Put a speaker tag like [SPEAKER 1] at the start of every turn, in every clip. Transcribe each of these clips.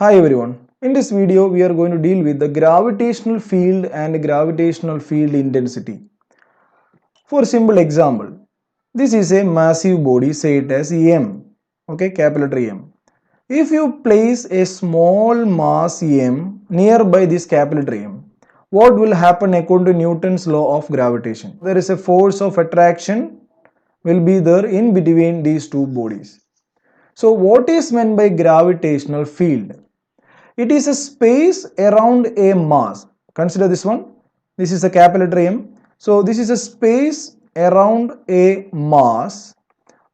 [SPEAKER 1] Hi everyone. In this video we are going to deal with the gravitational field and gravitational field intensity. For simple example, this is a massive body, say it as M, okay, capital letter M. If you place a small mass M nearby this capital letter M, what will happen according to Newton's law of gravitation? There is a force of attraction will be there in between these two bodies. So what is meant by gravitational field? It is a space around a mass. Consider this one. This is a capital letter M. So this is a space around a mass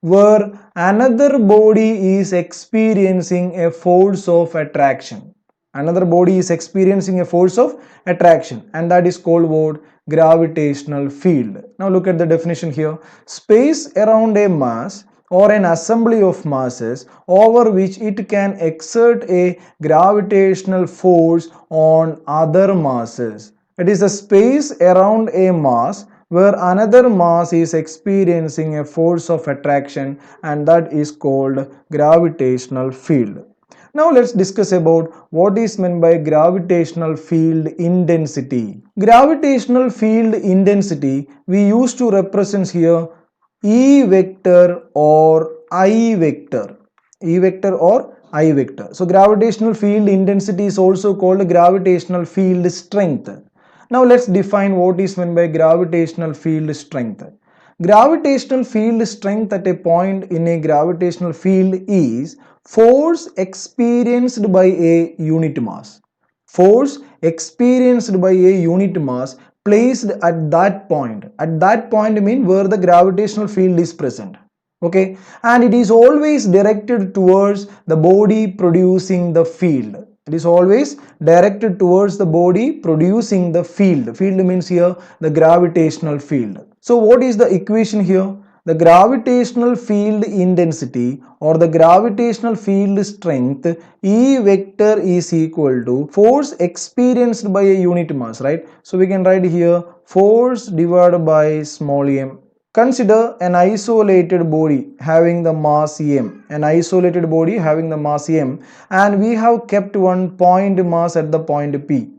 [SPEAKER 1] where another body is experiencing a force of attraction. Another body is experiencing a force of attraction, and that is called what? Gravitational field. Now look at the definition here. Space around a mass or an assembly of masses over which it can exert a gravitational force on other masses. It is a space around a mass where another mass is experiencing a force of attraction, and that is called gravitational field. Now let's discuss about what is meant by gravitational field intensity. Gravitational field intensity we used to represent here E vector or I vector. E vector or I vector. So gravitational field intensity is also called gravitational field strength. Now let's define what is meant by gravitational field strength. Gravitational field strength at a point in a gravitational field is force experienced by a unit mass. Force experienced by a unit mass placed at that point. At that point means where the gravitational field is present. Okay, and it is always directed towards the body producing the field. It is always directed towards the body producing the field. Field means here the gravitational field. So what is the equation here? The gravitational field intensity or the gravitational field strength E vector is equal to force experienced by a unit mass, right? So we can write here force divided by small m. Consider an isolated body having the mass m, an isolated body having the mass m, and we have kept one point mass at the point P,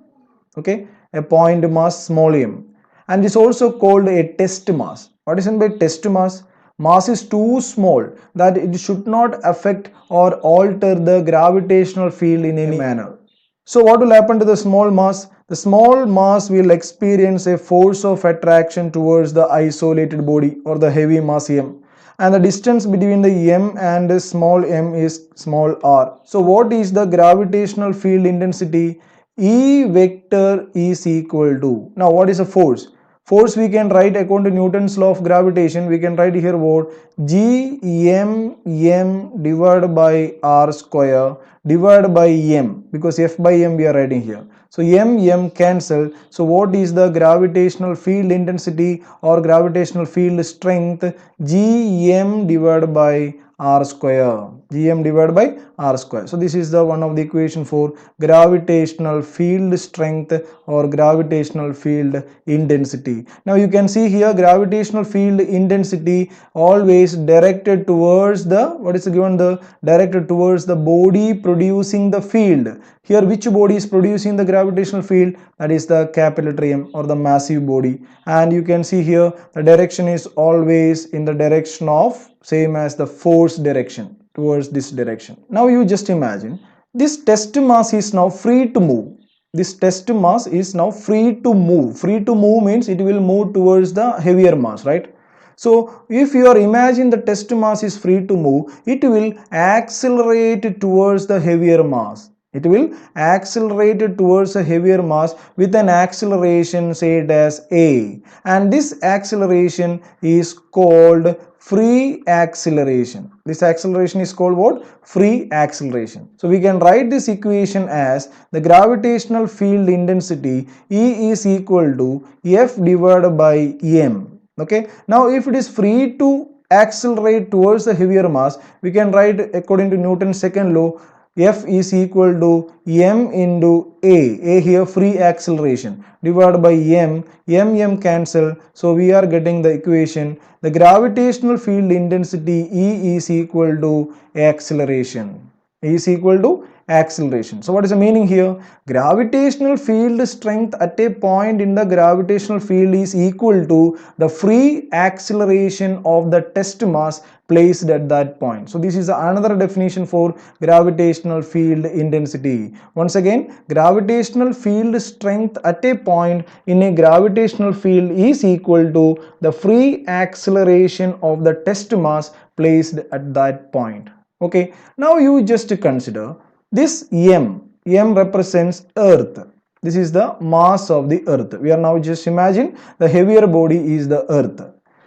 [SPEAKER 1] okay, a point mass small m, and this is also called a test mass. What is meant by test mass? Mass is too small that it should not affect or alter the gravitational field in any manner. So what will happen to the small mass? The small mass will experience a force of attraction towards the isolated body or the heavy mass m, and the distance between the m and the small m is small r. So what is the gravitational field intensity? E vector is equal to, now what is a force? Force we can write according to Newton's law of gravitation. We can write here what? G m divided by r square divided by m, because F by m we are writing here. So m cancel. So what is the gravitational field intensity or gravitational field strength? G m divided by r square. Gm divided by r square. So this is the one of the equation for gravitational field strength or gravitational field intensity. Now you can see here gravitational field intensity always directed towards the, what is given, the directed towards the body producing the field. Here which body is producing the gravitational field? That is the capital letter M or the massive body, and you can see here the direction is always in the direction of same as the force direction, towards this direction. Now you just imagine this test mass is now free to move. This test mass is now free to move. Free to move means it will move towards the heavier mass, right? So if you are imagine the test mass is free to move, it will accelerate towards the heavier mass. It will accelerate towards a heavier mass with an acceleration said as a, and this acceleration is called free acceleration. This acceleration is called what? Free acceleration. So we can write this equation as the gravitational field intensity E is equal to F divided by m. Okay, now if it is free to accelerate towards the heavier mass, we can write according to Newton's second law, F is equal to m into a here free acceleration divided by m cancel. So we are getting the equation, the gravitational field intensity E is equal to acceleration. E is equal to acceleration. So what is the meaning here? Gravitational field strength at a point in the gravitational field is equal to the free acceleration of the test mass placed at that point. So this is another definition for gravitational field intensity. Once again, gravitational field strength at a point in a gravitational field is equal to the free acceleration of the test mass placed at that point. Okay, now you just consider this m represents earth. This is the mass of the earth. We are now just imagine the heavier body is the earth.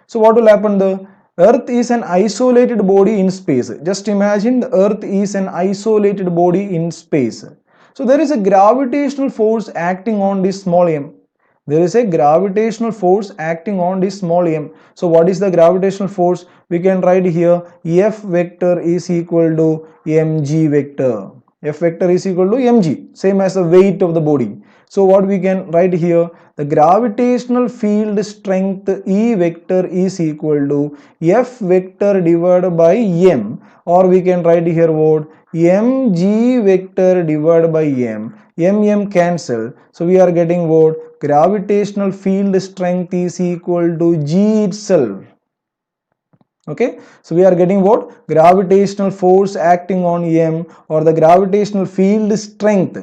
[SPEAKER 1] So what will happen? The earth is an isolated body in space. Just imagine the earth is an isolated body in space. So there is a gravitational force acting on this small m. There is a gravitational force acting on this small m. So what is the gravitational force? We can write here F vector is equal to mg vector. F vector is equal to mg, same as the weight of the body. So what we can write here, the gravitational field strength E vector is equal to F vector divided by m, or we can write here what, mg vector divided by m cancel. So we are getting what, gravitational field strength is equal to g itself. Okay, so we are getting what, gravitational force acting on m, or the gravitational field strength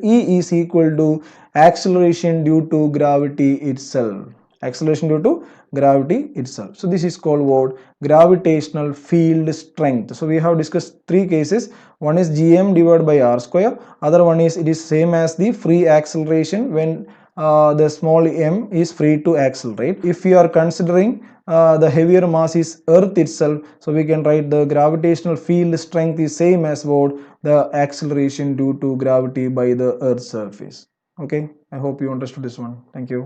[SPEAKER 1] E is equal to acceleration due to gravity itself. Acceleration due to gravity itself. So this is called what, gravitational field strength. So we have discussed three cases. One is gm divided by r square, other one is it is same as the free acceleration when the small m is free to accelerate. If we are considering the heavier mass is earth itself, so we can write the gravitational field strength is same as what, the acceleration due to gravity by the earth's surface. Okay, I hope you understood this one. Thank you.